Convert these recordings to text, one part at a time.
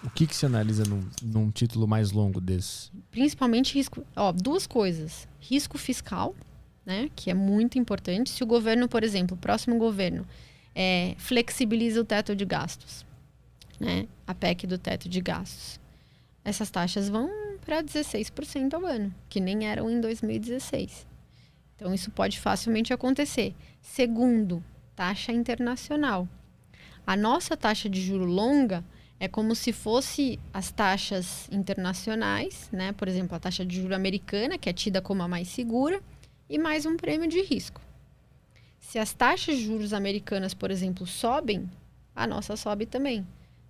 O que se analisa num título mais longo desse? Principalmente risco. Duas coisas. Risco fiscal, né, que é muito importante. Se o governo, por exemplo, o próximo governo, flexibiliza o teto de gastos, né, a PEC do teto de gastos, essas taxas vão para 16% ao ano, que nem eram em 2016. Então, isso pode facilmente acontecer. Segundo, taxa internacional. A nossa taxa de juro longa é como se fosse as taxas internacionais, né? Por exemplo, a taxa de juro americana, que é tida como a mais segura, e mais um prêmio de risco. Se as taxas de juros americanas, por exemplo, sobem, a nossa sobe também.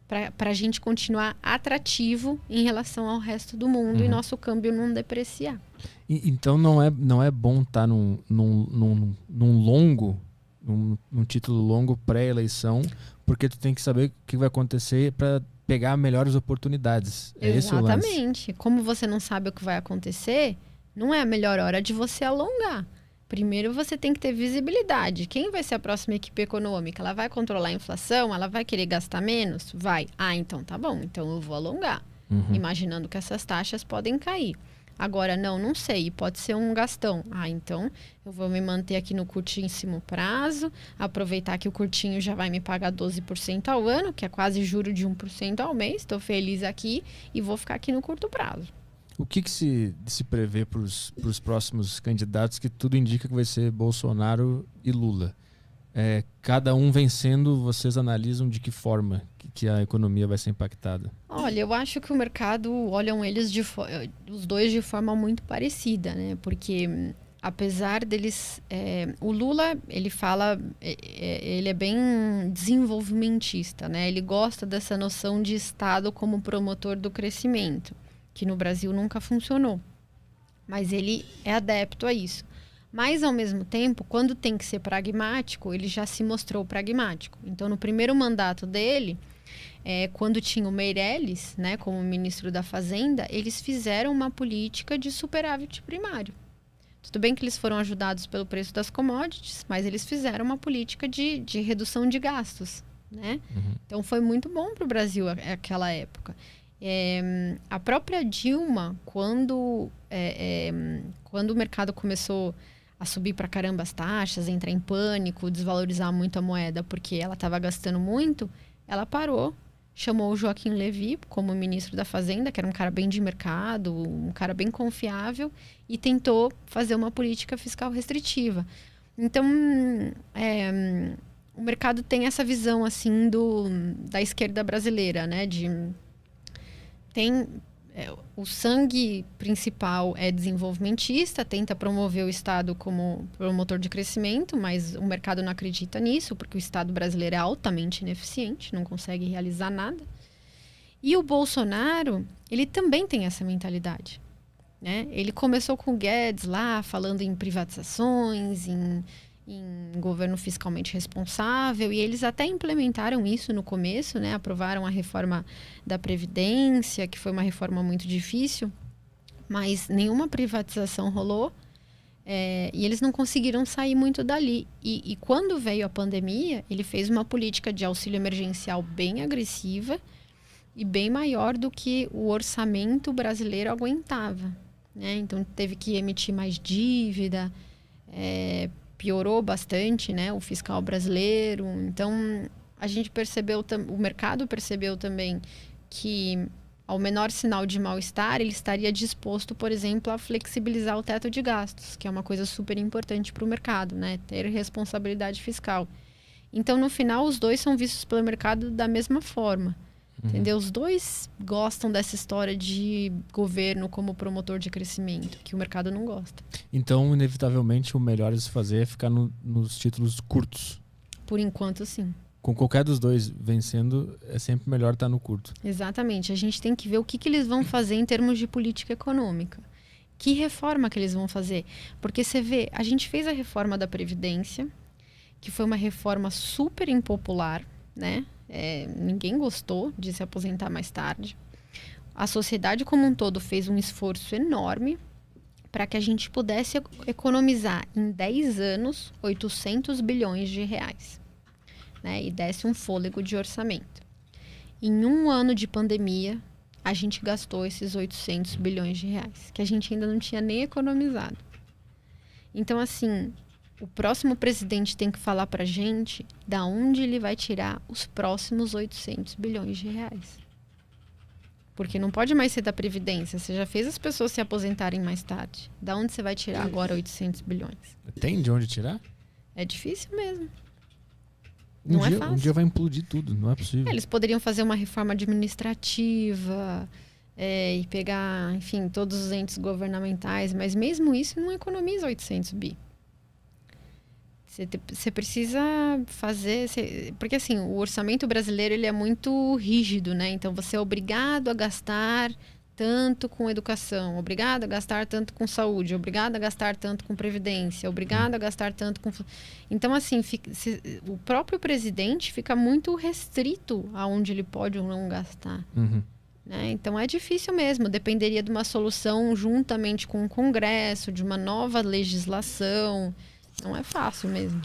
Para a gente continuar atrativo em relação ao resto do mundo e nosso câmbio não depreciar. Então não é bom estar num longo, num título longo pré-eleição, porque tu tem que saber o que vai acontecer para pegar melhores oportunidades. Esse o lance. Exatamente. Como você não sabe o que vai acontecer, não é a melhor hora de você alongar. Primeiro você tem que ter visibilidade. Quem vai ser a próxima equipe econômica? Ela vai controlar a inflação? Ela vai querer gastar menos? Vai. Então tá bom. Então eu vou alongar. Imaginando que essas taxas podem cair. Agora, não sei. Pode ser um gastão. Então eu vou me manter aqui no curtíssimo prazo. Aproveitar que o curtinho já vai me pagar 12% ao ano, que é quase juro de 1% ao mês. Estou feliz aqui e vou ficar aqui no curto prazo. O que se prevê para os próximos candidatos, que tudo indica que vai ser Bolsonaro e Lula? Cada um vencendo, vocês analisam de que forma que a economia vai ser impactada? Olha, eu acho que o mercado olham eles os dois de forma muito parecida, né? Porque apesar deles... o Lula, ele fala... ele é bem desenvolvimentista, né? Ele gosta dessa noção de Estado como promotor do crescimento, que no Brasil nunca funcionou. Mas ele é adepto a isso. Mas, ao mesmo tempo, quando tem que ser pragmático, ele já se mostrou pragmático. Então, no primeiro mandato dele, quando tinha o Meirelles, né, como ministro da Fazenda, eles fizeram uma política de superávit primário. Tudo bem que eles foram ajudados pelo preço das commodities, mas eles fizeram uma política de redução de gastos, né? Então, foi muito bom para o Brasil aquela época. A própria Dilma, quando o mercado começou a subir pra caramba as taxas, entrar em pânico, desvalorizar muito a moeda porque ela estava gastando muito, ela parou, chamou o Joaquim Levy como ministro da Fazenda, que era um cara bem de mercado, um cara bem confiável, e tentou fazer uma política fiscal restritiva. Então, o mercado tem essa visão assim da esquerda brasileira, né? O sangue principal é desenvolvimentista, tenta promover o Estado como promotor de crescimento, mas o mercado não acredita nisso, porque o Estado brasileiro é altamente ineficiente, não consegue realizar nada. E o Bolsonaro, ele também tem essa mentalidade, né? Ele começou com o Guedes lá, falando em privatizações, em governo fiscalmente responsável, e eles até implementaram isso no começo, né? Aprovaram a reforma da Previdência, que foi uma reforma muito difícil, mas nenhuma privatização rolou, e eles não conseguiram sair muito dali. E quando veio a pandemia, ele fez uma política de auxílio emergencial bem agressiva e bem maior do que o orçamento brasileiro aguentava, né? Então teve que emitir mais dívida, piorou bastante, né, o fiscal brasileiro. Então, a gente percebeu, o mercado percebeu também que, ao menor sinal de mal-estar, ele estaria disposto, por exemplo, a flexibilizar o teto de gastos, que é uma coisa super importante para o mercado, né, ter responsabilidade fiscal. Então, no final, os dois são vistos pelo mercado da mesma forma. Entendeu? Os dois gostam dessa história de governo como promotor de crescimento, que o mercado não gosta. Então, inevitavelmente, o melhor a se fazer é ficar nos títulos curtos. Por enquanto, sim. Com qualquer dos dois vencendo, é sempre melhor estar no curto. Exatamente. A gente tem que ver o que eles vão fazer em termos de política econômica. Que reforma que eles vão fazer? Porque você vê, a gente fez a reforma da Previdência, que foi uma reforma super impopular, né? Ninguém gostou de se aposentar mais tarde. A sociedade como um todo fez um esforço enorme para que a gente pudesse economizar em 10 anos 800 bilhões de reais, né? E desse um fôlego de orçamento. Em um ano de pandemia, a gente gastou esses 800 bilhões de reais, que a gente ainda não tinha nem economizado. Então, assim, o próximo presidente tem que falar pra gente da onde ele vai tirar os próximos 800 bilhões de reais. Porque não pode mais ser da Previdência. Você já fez as pessoas se aposentarem mais tarde. Da onde você vai tirar agora 800 bilhões? Tem de onde tirar? É difícil mesmo. Não é fácil. Um dia vai implodir tudo, não é possível. Eles poderiam fazer uma reforma administrativa e pegar, enfim, todos os entes governamentais, mas mesmo isso não economiza 800 bi. Você precisa fazer... porque, assim, o orçamento brasileiro ele é muito rígido, né? Então, você é obrigado a gastar tanto com educação, obrigado a gastar tanto com saúde, obrigado a gastar tanto com previdência, obrigado a gastar tanto com... Então, assim, o próprio presidente fica muito restrito aonde ele pode ou não gastar. Uhum. Né? Então, é difícil mesmo. Dependeria de uma solução juntamente com o Congresso, de uma nova legislação. Não é fácil mesmo.